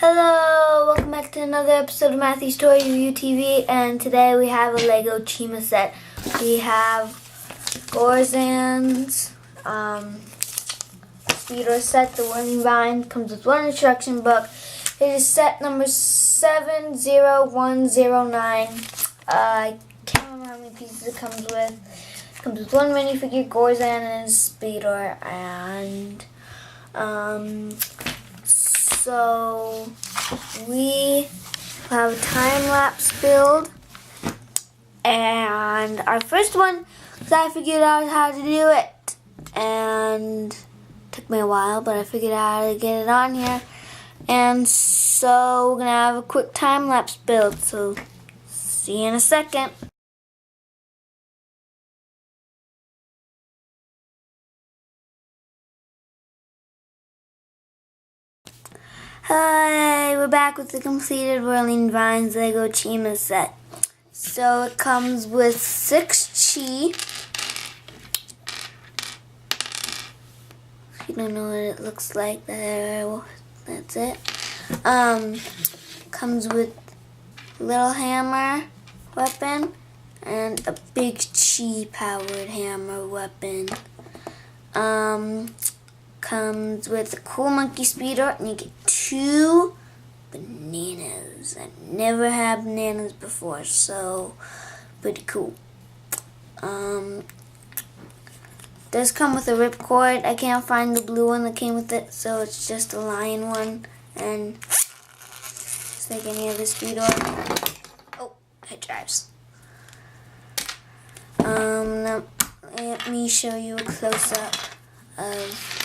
Hello, welcome back to another episode of Matthew's Toy Review TV, and today we have a Lego Chima set. We have Gorzan's speeder set, the Whirling Vine, comes with one instruction book. It is set number 70109. I can't remember how many pieces it comes with. It comes with one minifigure, Gorzan and his speeder, and so we have a time-lapse build, and our first one, because I figured out how to do it, and it took me a while, but I figured out how to get it on here, and so we're going to have a quick time-lapse build, so see you in a second. Hi, we're back with the completed Whirling Vines Lego Chima set. So it comes with 6 Chi. If you don't know what it looks like, that's it. Comes with a little hammer weapon and a big Chi powered hammer weapon. Comes with a cool monkey speeder, and you get 2 bananas. I never had bananas before, so pretty cool. Does come with a ripcord. I can't find the blue one that came with it, so it's just a lion one, and just like any other speeder. Oh, it drives. Now, let me show you a close-up of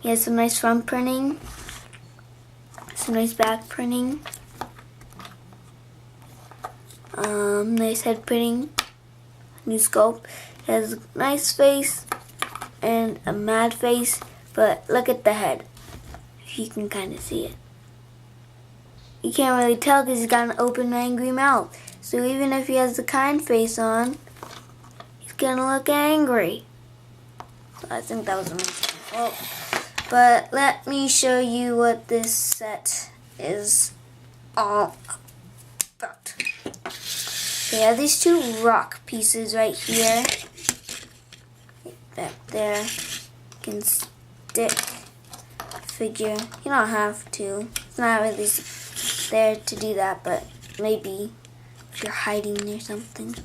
he has some nice front printing, some nice back printing, nice head printing, new sculpt. He has a nice face and a mad face, but look at the head, if you can kind of see it. You can't really tell because he's got an open, angry mouth. So even if he has the kind face on, he's gonna look angry. So I think that was amazing. Well, but let me show you what this set is all about. We have these 2 rock pieces right here. Back there. You can stick figure. You don't have to. It's not really there to do that, but maybe if you're hiding or something.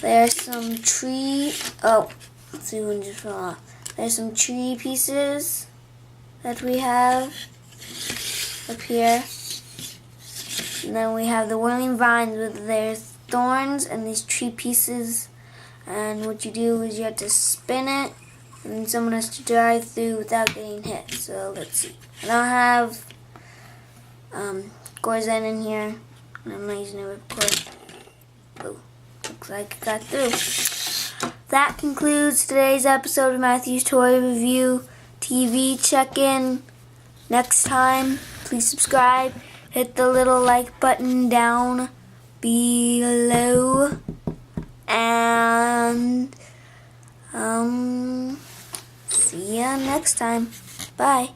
There's some tree. Oh, let's see, one just fell off. There's some tree pieces that we have up here. And then we have the whirling vines with their thorns and these tree pieces. And what you do is you have to spin it, and someone has to drive through without getting hit. So let's see. I don't have Gorzan in here, and I'm not using a ripcord. Oh, looks like it got through. That concludes today's episode of Matthew's Toy Review TV. Check in next time. Please subscribe. Hit the little like button down below. And see ya next time. Bye.